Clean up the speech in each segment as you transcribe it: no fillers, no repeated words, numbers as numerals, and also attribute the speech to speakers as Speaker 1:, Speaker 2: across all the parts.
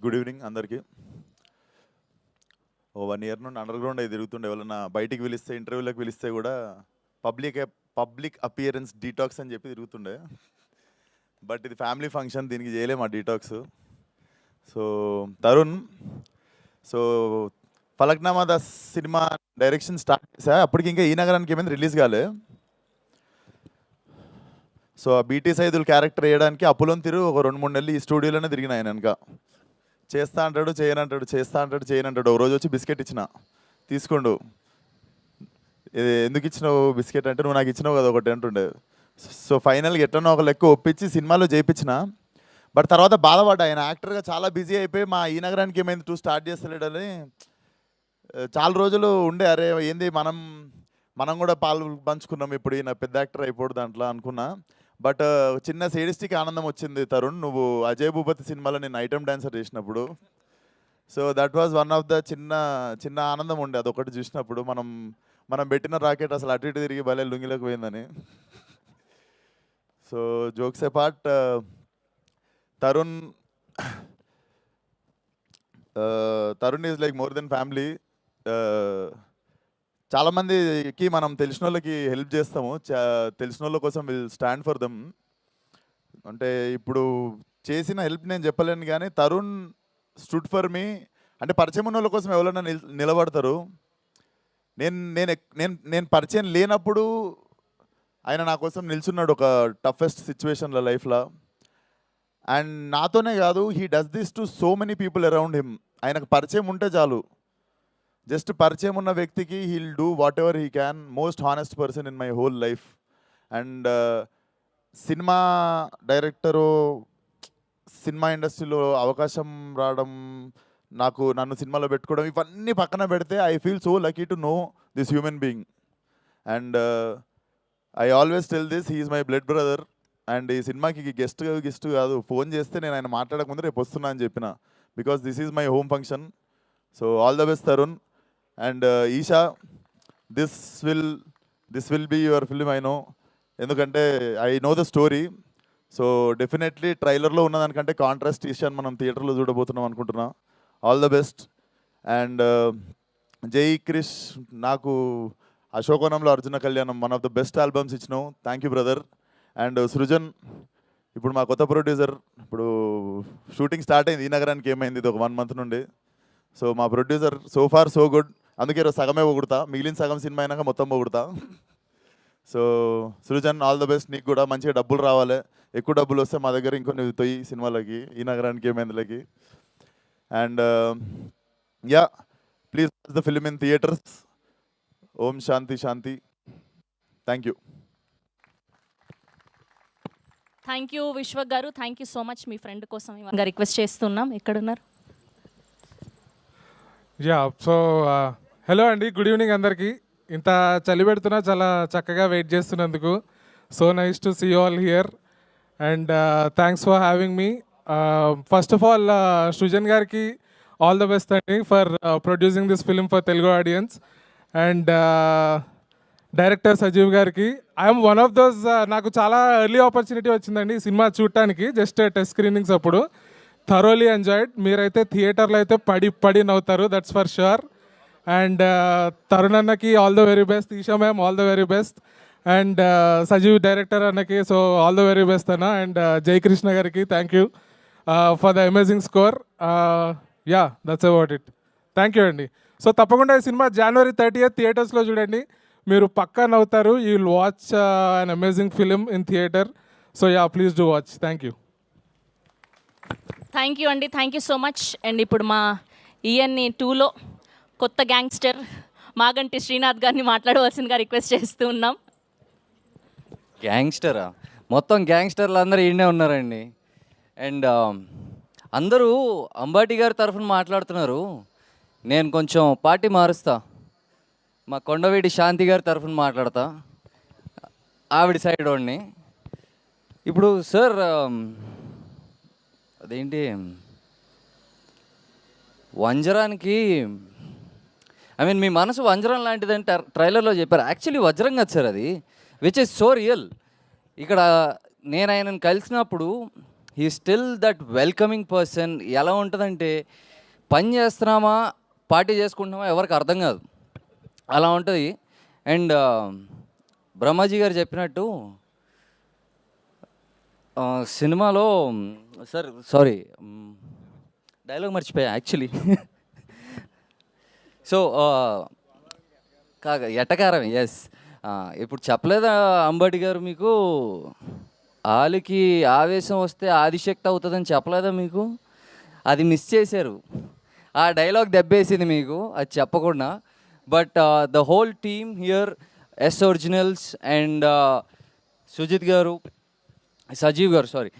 Speaker 1: Good evening అందరికీ. ఓ 1 year నుండి under ground అయి తిరుగుతుండే. ఎవరన్నా బయటికి పిలిస్తే, ఇంటర్వ్యూలకు పిలిస్తే కూడా పబ్లిక్ అపియరెన్స్ డీటాక్స్ అని చెప్పి తిరుగుతుండే. బట్ ఇది ఫ్యామిలీ ఫంక్షన్, దీనికి చేయలేము ఆ detox. So Tarun, so Falaknuma Das cinema direction start చేశా. అప్పటికి ఇంకా ఈ నగరానికి ఏమైంది రిలీజ్ కాలే. సో ఆ బీటీ సైదుల్ క్యారెక్టర్ వేయడానికి అప్పులోని తిరుగు ఒక 2-3 నెలలు ఈ స్టూడియోలోనే తిరిగిన ఆయన వెనక. చేస్తా అంటాడు, చేయనంటాడు, చేస్తా అంటాడు, చేయనంటాడు. ఒక రోజు వచ్చి బిస్కెట్ ఇచ్చిన, తీసుకోండు. ఎందుకు ఇచ్చినావు బిస్కెట్ అంటే, నువ్వు నాకు ఇచ్చినావు కదా ఒకటి అంటుండే. సో ఫైనల్గా ఎట్లనో ఒక లెక్క ఒప్పించి సినిమాలో చేయించిన. బట్ తర్వాత బాధపడ్డా, ఆయన యాక్టర్గా చాలా బిజీ అయిపోయి మా ఈ నగరానికి ఏమైంది 2 స్టార్ట్ చేస్తలేడని చాలా రోజులు ఉండే. అరే ఏంది మనం కూడా పాలు పంచుకున్నాం, ఇప్పుడు ఈయన పెద్ద యాక్టర్ అయిపోడు దాంట్లో అనుకున్నా. బట్ చిన్న సేడిస్టిక్ ఆనందం వచ్చింది తరుణ్, నువ్వు అజయ్ భూపతి సినిమాలో నేను ఐటమ్ డాన్సర్ చేసినప్పుడు. So that was one of the చిన్న ఆనందం ఉండే అదొకటి చూసినప్పుడు. మనం పెట్టిన రాకెట్ అసలు అటు ఇటు తిరిగి భలే లుంగిలోకి పోయిందని. So jokes A part, Tarun is like more than family. చాలామందికి మనం తెలిసిన వాళ్ళకి హెల్ప్ చేస్తాము, తెలిసిన వాళ్ళ కోసం విల్ స్టాండ్ ఫర్ దమ్. అంటే ఇప్పుడు చేసిన హెల్ప్ నేను చెప్పలేను, కానీ తరుణ్ స్టూడ్ ఫర్ మీ. అంటే పరిచయం ఉన్న వాళ్ళ కోసం ఎవరైనా నిలబడతారు. నేను పరిచయం లేనప్పుడు ఆయన నా కోసం నిల్చున్నాడు ఒక టఫెస్ట్ సిచ్యువేషన్లో లైఫ్లో. అండ్ నాతోనే కాదు, he does this to so many people around him. ఆయనకు పరిచయం ఉంటే చాలు, జస్ట్ పరిచయం ఉన్న వ్యక్తికి he'll do what ever he can. Most honest person in my whole life. And cinema director, cinema ఇండస్ట్రీలో అవకాశం రావడం, నన్ను సినిమాలో పెట్టుకోవడం, ఇవన్నీ పక్కన పెడితే I feel so lucky to know this human being. And I always tell this, he is my blood brother. And ఈ సినిమాకి గెస్ట్ కాదు, ఫోన్ చేస్తే నేను ఆయన మాట్లాడకముందు రేపు వస్తున్నా అని చెప్పిన, because this is my home function. So all the best Tarun. And Esha, this will be your film I know, ఎందుకంటే I know the story. So definitely ట్రైలర్లో ఉన్నదానికంటే కాంట్రాస్ట్ ఈషాని మనం థియేటర్లో చూడబోతున్నాం అనుకుంటున్నా. All the best. అండ్ జై క్రిష్, నాకు అశోకవనంలో Arjuna Kalyanam one of the best albums ఇచ్చినావు, thank you brother. And Srujan, ఇప్పుడు మా కొత్త ప్రొడ్యూసర్, ఇప్పుడు షూటింగ్ స్టార్ట్ అయింది ఈ నగరానికి, ఏమైంది ఇది ఒక 1 మంత్ నుండి. సో మా producer so far so good, అందుకే ఈరోజు సగమే పొగుడుతా, మిగిలిన సగం సినిమా అయినాక మొత్తం పొగుడుతా. So Srujan, all the best. నీకు కూడా మంచిగా డబ్బులు రావాలి, ఎక్కువ డబ్బులు వస్తే మా దగ్గర ఇంకొన్ని తొయ్యి సినిమాలకి, ఈ నగరానికి ఏమైందిలకి. And yeah, please watch the film in theatres. ఓం శాంతి శాంతి. Thank you.
Speaker 2: Thank you Vishwa garu, thank you so much. మీ ఫ్రెండ్ కోసం ఇంకా రిక్వెస్ట్ చేస్తున్నాం, ఎక్కడున్నారు?
Speaker 3: యా, సో హలో అండి, గుడ్ ఈవినింగ్ అందరికీ. ఇంత చలి పెడుతున్నా చాలా చక్కగా వెయిట్ చేస్తున్నందుకు. So nice to see all here and thanks for having me. First of all Srujan garu all the best అండి for producing this film for Telugu audience. And director Sajeev గారికి, ఐఎమ్ వన్ ఆఫ్ దోస్, నాకు చాలా ఎర్లీ ఆపర్చునిటీ వచ్చిందండి ఈ cinema చూడటానికి, just test screenings అప్పుడు. Thoroughly enjoyed. మీరైతే థియేటర్లో అయితే పడి నవ్వుతారు, that's for sure. And Tarun అన్నకి all the very best, Eesha ma'am all the very best. And Sajeev director అన్నకి so all the very best అన్న. అండ్ జయకృష్ణ గారికి thank you for the amazing score. Yeah, that's about it. Thank you అండి. So తప్పకుండా ఈ cinema January 30th థియేటర్స్లో చూడండి, మీరు పక్కా నవ్వుతారు. You will watch an amazing film in theatre. So yeah, please do watch. Thank you.
Speaker 2: Thank you అండి, thank you so much. And ఇప్పుడు మా ఈఎన్ఈ 2లో కొత్త గ్యాంగ్స్టర్ మాగంటి శ్రీనాథ్ గారిని మాట్లాడవలసిందిగా రిక్వెస్ట్ చేస్తూ ఉన్నాం.
Speaker 4: గ్యాంగ్స్టరా? మొత్తం గ్యాంగ్స్టర్లు అందరూ ఈడనే ఉన్నారండి. అండ్ అందరూ అంబాటి గారి తరఫున మాట్లాడుతున్నారు, నేను కొంచెం పార్టీ మారుస్తా, మా కొండవీటి శాంతి గారి తరఫున మాట్లాడతా, ఆవిడ సైడ్ వాడిని. ఇప్పుడు సార్ అదేంటి వంజరానికి, ఐ మీన్ మీ మనసు వంజరం లాంటిదంటే ట్రైలర్లో చెప్పారు. యాక్చువల్లీ వజ్రం కాదు సార్ అది, విచ్ ఇస్ సో రియల్. ఇక్కడ నేను ఆయనను కలిసినప్పుడు he still that welcoming person. ఎలా ఉంటుందంటే పని చేస్తున్నామా పార్టీ చేసుకుంటున్నామా ఎవరికి అర్థం కాదు, అలా ఉంటుంది. అండ్ బ్రహ్మాజీ గారు చెప్పినట్టు సినిమాలో సారీ డైలాగ్ మర్చిపోయా యాక్చువల్లీ. సో ఎట్టకారం, ఎస్. ఇప్పుడు చెప్పలేదా అంబటి గారు మీకు, ఆలికి ఆవేశం వస్తే ఆదిశక్తి అవుతుందని చెప్పలేదా మీకు? అది మిస్ చేశారు, ఆ డైలాగ్ దెబ్బేసింది మీకు అది చెప్పకుండా. But the whole team here, S Originals and Sujith garu, Sajeev garu, sorry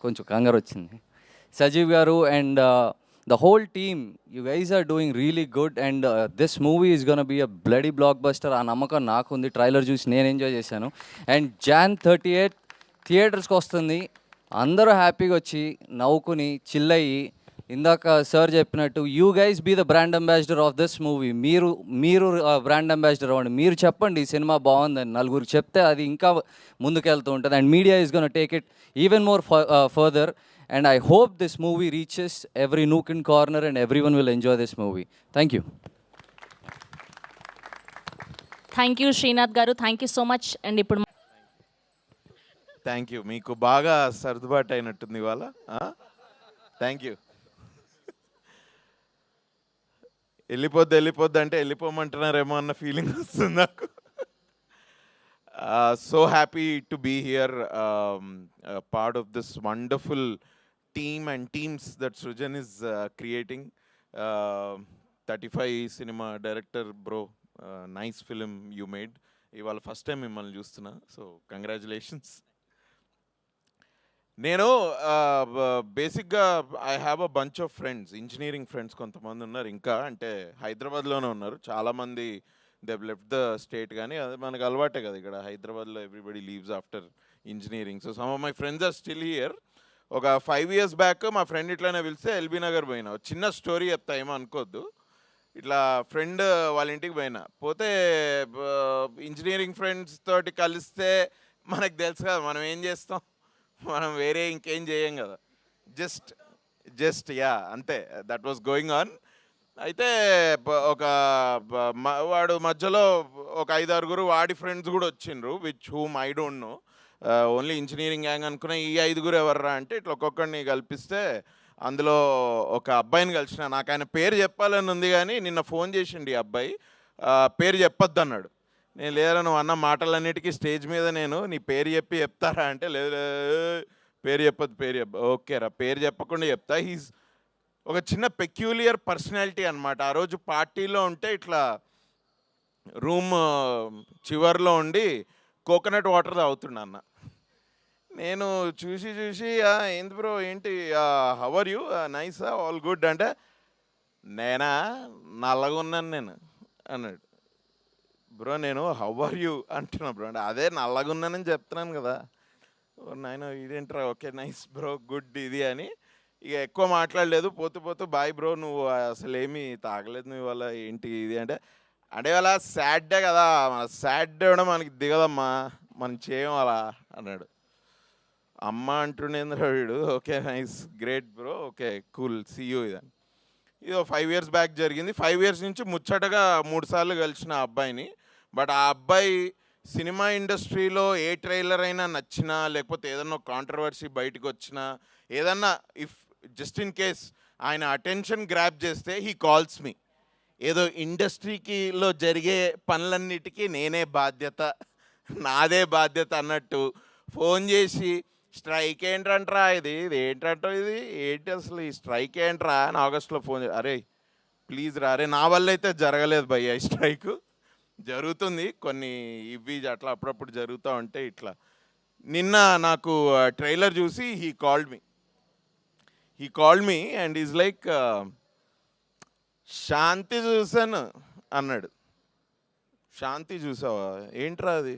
Speaker 4: కొంచెం కంగారు వచ్చింది, Sajeev garu and the whole team, you guys are doing really good and this movie is gonna be a bloody blockbuster. ఆ నమ్మకం నాకు ఉంది, ట్రైలర్ చూసి నేను ఎంజాయ్ చేశాను. అండ్ Jan 38 థియేటర్స్కి వస్తుంది, అందరూ హ్యాపీగా వచ్చి నవ్వుకుని చిల్ అయ్యి, ఇందాక సార్ చెప్పినట్టు you guys be the brand ambassador of this movie. మీరు బ్రాండ్ అంబాసిడర్ అవ్వండి, మీరు చెప్పండి ఈ సినిమా బాగుందని, నలుగురికి చెప్తే అది ఇంకా ముందుకెళ్తూ ఉంటుంది. And media is gonna take it even more further. And I hope this movie reaches every nook and corner and everyone will enjoy this movie. Thank you.
Speaker 2: Thank you Srinath గారు, thank you so much. And ఇప్పుడు
Speaker 1: thank you. మీకు బాగా సర్దుబాటు అయినట్టుంది ఇవాళ. Thank you. వెళ్ళిపోద్ది అంటే వెళ్ళిపోమంటున్నారేమో అన్న ఫీలింగ్ వస్తుంది నాకు. So happy to be here, part of this wonderful team and teams that Srujan is creating. 35 cinema director bro, nice film you made. ఇవాళ ఫస్ట్ టైం మిమ్మల్ని చూస్తున్నా, సో కంగ్రాచులేషన్స్. నేను బేసిక్గా I have a bunch of friends, engineering friends కొంతమంది ఉన్నారు, ఇంకా అంటే హైదరాబాద్లోనే ఉన్నారు. చాలామంది దే లెఫ్ట్ ద స్టేట్, కానీ అది మనకు అలవాటే కదా ఇక్కడ హైదరాబాద్లో, everybody leaves after engineering. So some of my friends are still here. ఒక 5 years బ్యాక్ మా ఫ్రెండ్ ఇట్లానే పిలిస్తే ఎల్బీ నగర్ పోయినా. చిన్న స్టోరీ చెప్తా, ఏమో అనుకోవద్దు. ఇట్లా ఫ్రెండ్ వాళ్ళ ఇంటికి పోతే ఇంజనీరింగ్ ఫ్రెండ్స్ తోటి కలిస్తే మనకు తెలుసు కదా మనం ఏం చేస్తాం, మనం వేరే ఇంకేం చేయం కదా, జస్ట్ యా అంతే, దట్ వాస్ గోయింగ్ ఆన్. అయితే ఒక వాడు మధ్యలో ఒక 5-6 వాడి ఫ్రెండ్స్ కూడా వచ్చిండ్రు, which whom I don't know, only engineering gang అనుకున్న. ఈ 5 ఎవర్రా అంటే ఇట్లా ఒక్కొక్కడిని కల్పిస్తే అందులో ఒక అబ్బాయిని కలిసిన. నాకు ఆయన పేరు చెప్పాలని ఉంది, కానీ నిన్న ఫోన్ చేసిండు ఈ అబ్బాయి, పేరు చెప్పొద్దు అన్నాడు. నేను లేదా నువ్వు అన్న మాటలన్నిటికీ స్టేజ్ మీద నేను నీ పేరు చెప్తారా అంటే, లేదు పేరు చెప్పొద్దు. ఓకే రా, పేరు చెప్పకుండా చెప్తా. హీస్ ఒక చిన్న పెక్యూలియర్ పర్సనాలిటీ అనమాట. ఆ రోజు పార్టీలో ఉంటే ఇట్లా రూమ్ చివర్లో ఉండి కోకోనట్ వాటర్ తాగుతున్నా అన్న. నేను చూసి ఏంది బ్రో ఏంటి, హౌ ఆర్ యూ, నైసా, ఆల్ గుడ్ అంటే, నేనా నల్లగా ఉన్నాను నేను అన్నాడు. బ్రో నేను హౌ ఆర్ యూ అంటున్నా బ్రో అంటే, అదే నల్లగా ఉన్నానని చెప్తున్నాను కదా. నాయన ఇదేంట్రా, ఓకే నైస్ బ్రో గుడ్ ఇది అని. ఇక ఎక్కువ మాట్లాడలేదు, పోతూ బాయ్ బ్రో, నువ్వు అసలు ఏమీ తాగలేదు నువ్వు ఇవాళ ఏంటి ఇది అంటే ఇవాళ సాడ్డే కదా, మన సాడ్డే కూడా మనకి దిగదమ్మా, మనం చేయం అలా అన్నాడు. అమ్మ అంటుండేంద్ర వీడు. Okay nice great bro, okay cool see you ఇదని. ఇది 5 years బ్యాక్ జరిగింది. 5 years నుంచి ముచ్చటగా 3 సార్లు కలిసిన ఆ అబ్బాయిని. బట్ ఆ అబ్బాయి సినిమా ఇండస్ట్రీలో ఏ ట్రైలర్ అయినా నచ్చినా, లేకపోతే ఏదన్నా కాంట్రవర్సీ బయటకు వచ్చినా, ఏదన్నా ఇఫ్ జస్ట్ ఇన్ కేస్ ఆయన అటెన్షన్ గ్రాప్ చేస్తే హీ కాల్స్ మీ. ఏదో ఇండస్ట్రీకిలో జరిగే పనులన్నిటికీ నాదే బాధ్యత అన్నట్టు ఫోన్ చేసి, స్ట్రైక్ ఏంటంట్రా ఇది ఏంటంటో ఏంటి అసలు ఈ స్ట్రైక్ ఏంట్రా అని ఆగస్టులో ఫోన్ చేసి, అరే ప్లీజ్ రా, అరే నా వల్ల అయితే జరగలేదు భయ్య ఈ స్ట్రైక్, జరుగుతుంది కొన్ని ఇవి అట్లా అప్పుడప్పుడు జరుగుతూ ఉంటే ఇట్లా. నిన్న నాకు ట్రైలర్ చూసి he called me and is like, Shanti చూసాను అన్నాడు. శాంతి చూసావా, ఏంట్రా అది,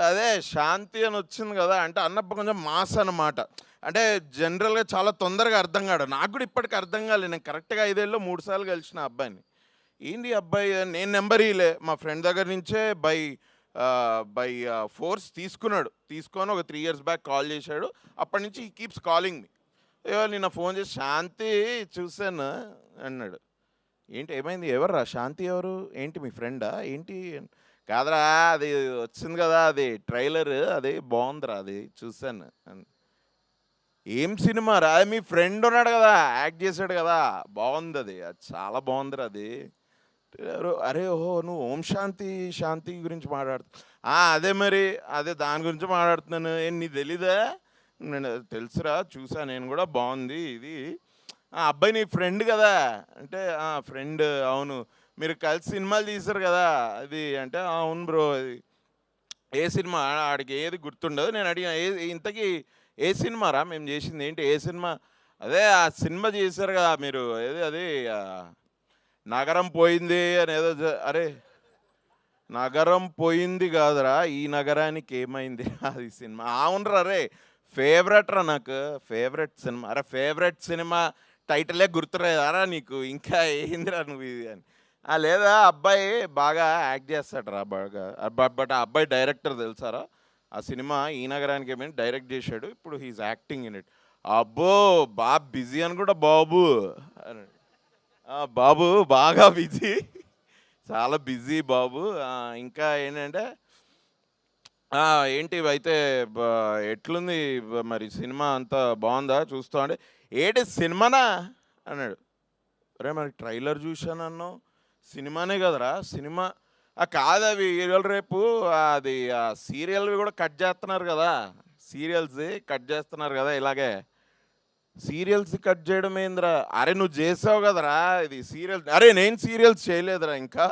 Speaker 1: అదే శాంతి అని వచ్చింది కదా అంటే, అన్నప్పుడు కొంచెం మాస్ అన్నమాట. అంటే జనరల్గా చాలా తొందరగా అర్థం కాడు, నాకు కూడా ఇప్పటికి అర్థం కాలేదు. నేను కరెక్ట్గా 5 ఏళ్ళలో 3 సార్లు కలిసిన అబ్బాయిని. ఏంది అబ్బాయి, నేను నెంబర్ ఇలే మా ఫ్రెండ్ దగ్గర నుంచే బై
Speaker 5: బై ఫోర్స్ తీసుకొని ఒక 3 years బ్యాక్ కాల్ చేశాడు. అప్పటి నుంచి ఈ కీప్స్ కాలింగ్ మీ. నిన్న ఫోన్ చేసి శాంతి చూశాను అన్నాడు. ఏంటి ఏమైంది? ఎవర్రా శాంతి? ఎవరు? ఏంటి మీ ఫ్రెండా ఏంటి? కాదరా, అది వచ్చింది కదా, అది ట్రైలర్, అది బాగుందిరా, అది చూశాను. ఏం సినిమా రా? మీ ఫ్రెండ్ ఉన్నాడు కదా, యాక్ట్ చేశాడు కదా, బాగుంది అది, అది చాలా బాగుందిరా అది. అరే ఓహో, నువ్వు ఓం శాంతి గురించి అదే మరి, అదే దాని గురించి మాట్లాడుతున్నాను. ఏం నీ తెలీదా? నేను తెలుసురా, చూసా నేను కూడా, బాగుంది ఇది. అబ్బాయి నీ ఫ్రెండ్ కదా అంటే, ఫ్రెండ్, అవును, మీరు కలిసి సినిమాలు తీశారు కదా అది అంటే, అవును బ్రో. అది ఏ సినిమా? ఆడికి ఏది గుర్తుండదు. నేను అడిగిన ఇంతకీ ఏ సినిమా రా మేము చేసింది? ఏంటి ఏ సినిమా? అదే ఆ సినిమా చేశారు కదా మీరు, ఏది అది నగరం పోయింది అని ఏదో అరే నగరం పోయింది కాదురా, ఈ నగరానికి ఏమైంది అది సినిమా. అవునరా, అరే ఫేవరెట్ రా, నాకు ఫేవరెట్ సినిమా. అరే ఫేవరెట్ సినిమా టైటిలే గుర్తురారా నీకు? ఇంకా ఏందిరా నువ్వు ఇది అని. లేదా అబ్బాయి బాగా యాక్ట్ చేస్తాడు బాగా. బట్ ఆ అబ్బాయి డైరెక్టర్ తెలుసారా? ఆ సినిమా ఈ నగరానికి ఏమైనా డైరెక్ట్ చేశాడు. ఇప్పుడు హీఈస్ యాక్టింగ్ ఇన్ ఇట్. అబ్బో బాబు బిజీ అని కూడా బాబు బాబు బాగా బిజీ, చాలా బిజీ బాబు. ఇంకా ఏంటంటే ఏంటి అయితే ఎట్లుంది మరి సినిమా? అంతా బాగుందా? చూస్తా అంటే ఏంటి సినిమానా అన్నాడు. అరే మరి ట్రైలర్ చూశాను అన్నావు, సినిమానే కదరా సినిమా. కాదు, అవి ఇవాళ రేపు అది సీరియల్వి కూడా కట్ చేస్తున్నారు కదా, సీరియల్స్ కట్ చేస్తున్నారు కదా ఇలాగే. సీరియల్స్ కట్ చేయడం ఏందిరా? అరే నువ్వు చేసావు కదరా ఇది సీరియల్స్. అరే నేను సీరియల్స్ చేయలేదురా, ఇంకా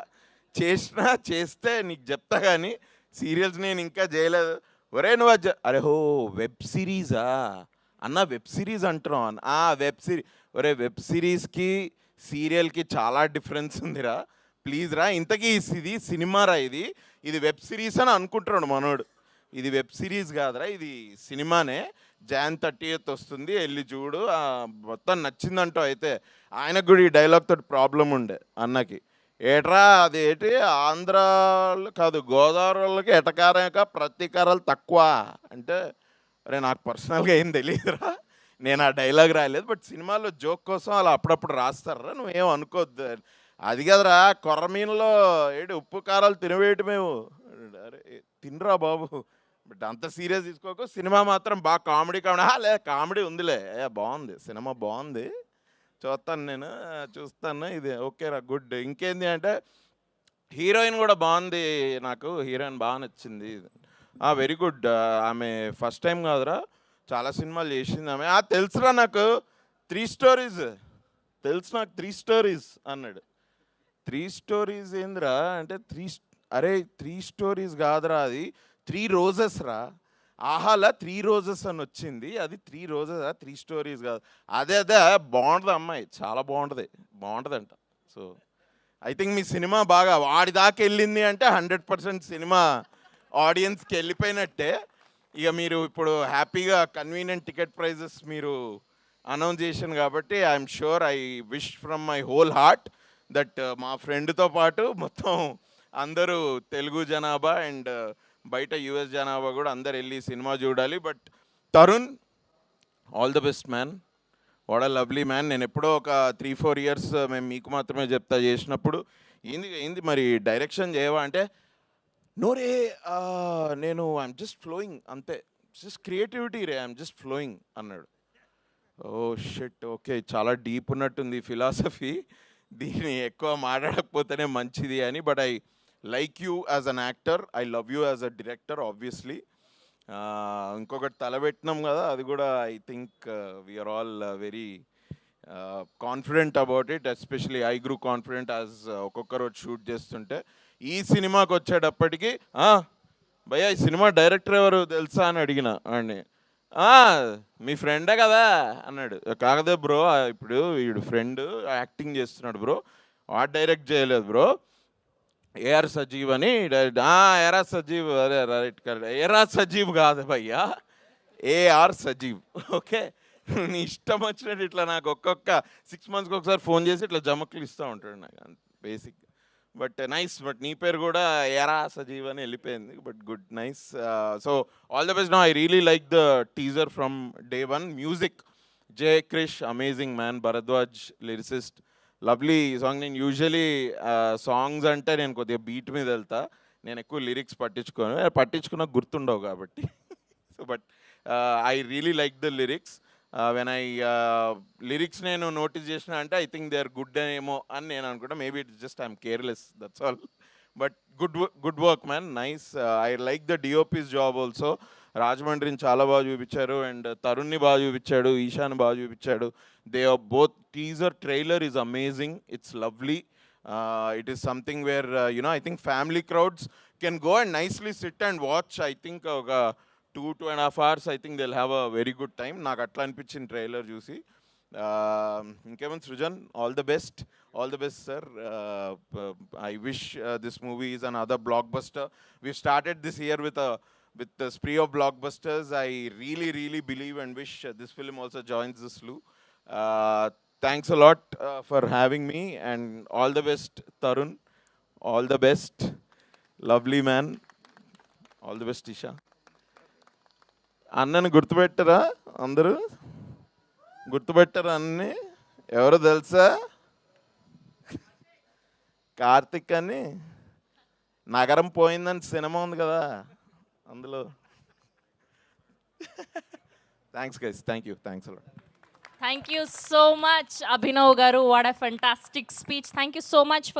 Speaker 5: చేస్తే నీకు చెప్తా, కానీ సీరియల్స్ నేను ఇంకా చేయలేదు. ఒరే నువ్వు అరే హో వెబ్ సిరీసా అన్న? వెబ్ సిరీస్ అంటున్నావు అన్న? Web series. ఒరే వెబ్ సిరీస్కి సీరియల్కి చాలా డిఫరెన్స్ ఉందిరా, ప్లీజ్ రా. ఇంతకీ ఇది సినిమా రా, ఇది వెబ్ సిరీస్ అని అనుకుంటున్నాడు మనోడు. ఇది వెబ్ సిరీస్ కాదురా, ఇది సినిమానే. Jan 30th వస్తుంది, వెళ్ళి చూడు, మొత్తం నచ్చిందంటూ. అయితే ఆయనకు కూడా ఈ డైలాగ్ తోటి ప్రాబ్లం ఉండే అన్నకి. ఏట్రా అది ఏంటి, ఆంధ్రాలో కాదు గోదావరి వాళ్ళకి ఎటకారక ప్రతీకారాలు తక్కువ అంటే, అరే నాకు పర్సనల్గా ఏం తెలియదురా, నేను ఆ డైలాగ్ రాయలేదు, బట్ సినిమాలో జోక్ కోసం అలా అప్పుడప్పుడు రాస్తారా, నువ్వేం అనుకోవద్దు. అది కదరా, కొర్రమీనలో ఏంటి ఉప్పు కారాలు తినవేయటమేమో. అరే తినరా బాబు, బట్ అంత సీరియస్ తీసుకోకు. సినిమా మాత్రం బాగా కామెడీ లే, కామెడీ ఉందిలే, బాగుంది సినిమా, బాగుంది, చూస్తాను నేను, చూస్తాను. ఇది ఓకేరా, గుడ్. ఇంకేంది అంటే హీరోయిన్ కూడా బాగుంది, నాకు హీరోయిన్ బాగా నచ్చింది. Very good. ఆమె ఫస్ట్ టైం కాదురా, చాలా సినిమాలు చేసింది ఆమె. తెలుసురా నాకు 3 stories తెలుసు, నాకు 3 stories అన్నాడు. 3 stories ఏందిరా అంటే అరే 3 stories కాదురా, అది 3 roses రా. ఆహాలా 3 roses అని వచ్చింది, అది 3 roses, 3 stories కాదు. అదే బాగుంటుంది అమ్మాయి, చాలా బాగుంటుందంట. సో ఐ థింక్ మీ సినిమా బాగా వాడి దాకా వెళ్ళింది అంటే 100% సినిమా ఆడియన్స్కి వెళ్ళిపోయినట్టే. ఇక మీరు ఇప్పుడు హ్యాపీగా కన్వీనియంట్ టికెట్ ప్రైజెస్ మీరు అనౌన్స్ చేశాను కాబట్టి I'm sure, I wish from my whole heart that మా ఫ్రెండ్తో పాటు మొత్తం అందరూ తెలుగు జనాభా అండ్ బయట యూఎస్ జనాభా కూడా అందరు వెళ్ళి సినిమా చూడాలి. But Tarun, all the best man, what a lovely man. నేను ఎప్పుడో ఒక 3-4 years మేము మీకు మాత్రమే చెప్తా చేసినప్పుడు, ఏంది మరి డైరెక్షన్ చేయవా అంటే, నో రే, నేను ఐఎమ్ జస్ట్ ఫ్లోయింగ్ అంతే, జస్ట్ క్రియేటివిటీ రే, ఐఎమ్ జస్ట్ ఫ్లోయింగ్ అన్నాడు. ఓ షిట్, ఓకే, చాలా డీప్ ఉన్నట్టుంది ఫిలాసఫీ, దీన్ని ఎక్కువ మాట్లాడకపోతేనే మంచిది అని. But I like you as an actor, I love you as a director obviously. ఇంకొకటి తలబెట్టినాం కదా, అది కూడా I think we're all very confident about it. Especially I grew confident as ఒక్కొక్క రోజు షూట్ చేస్తుంటే. ఈ సినిమాకి వచ్చేటప్పటికి భయ్యా ఈ సినిమా డైరెక్టర్ ఎవరు తెలుసా అని అడిగిన వాడిని. మీ ఫ్రెండే కదా అన్నాడు. కాకదే బ్రో, ఇప్పుడు వీడు ఫ్రెండ్ యాక్టింగ్ చేస్తున్నాడు బ్రో, వాడు డైరెక్ట్ చేయలేదు బ్రో, ఏఆర్ సజీవ్ అని ఏఆర్ సజీవ్, అదే రైట్ కరెక్ట్, ఏఆర్ సజీవ్ కాదు భయ్యా, ఏఆర్ సజీవ్. ఓకే, నీ ఇష్టం వచ్చినట్టు ఇట్లా నాకు ఒక్కొక్క 6 months ఒకసారి ఫోన్ చేసి ఇట్లా జమక్లు ఇస్తూ ఉంటాడు నాకు, బేసిక్. But nice. బట్ నీ పేరు కూడా ఎరా సజీవ్ అని వెళ్ళిపోయింది. But good, nice. So all the best. No I really like the teaser from day one. Music J Krish amazing man. Bharadwaj lyricist, lovely song. నేను యూజువలీ సాంగ్స్ అంటే నేను కొద్దిగా బీట్ మీద వెళ్తా, నేను ఎక్కువ లిరిక్స్ పట్టించుకున్న గుర్తుండవు కాబట్టి. So but I really like the lyrics. When I lyrics నేను నోటీస్ చేసిన అంటే I think they are good ఏమో అని నేను అనుకుంటా. Maybe it's just I'm careless, that's all. But good work man, nice. I like the DOP's job also. రాజమండ్రిని చాలా బాగా చూపించారు, అండ్ తరుణ్ని బాగా చూపించాడు, ఈశాన్ బాగా చూపించాడు. They are both. Teaser trailer is amazing, it's lovely. It is something where I think family crowds can go and nicely sit and watch. I think 2.5 hours I think they'll have a very good time. నాకు అట్లా అనిపించింది trailer చూసి. ఇంకేమైనా Srujan, all the best sir. I wish this movie is another blockbuster. We've started this year with the spree of blockbusters. I really believe and wish this film also joins the slew. Thanks a lot for having me, and all the best, Tarun. All the best. Lovely man. All the best, Isha. అన్నని గుర్తుపెట్టరా అందరూ? గుర్తుపెట్టరా అన్ని? ఎవరో తెలుసా? కార్తిక్ అని. నగరం పోయిందని cinema ఉంది కదా అందులో. Thanks guys, thank you, thanks a lot.
Speaker 2: Thank you so much, Abhinav garu. What a fantastic speech. Thank you so much for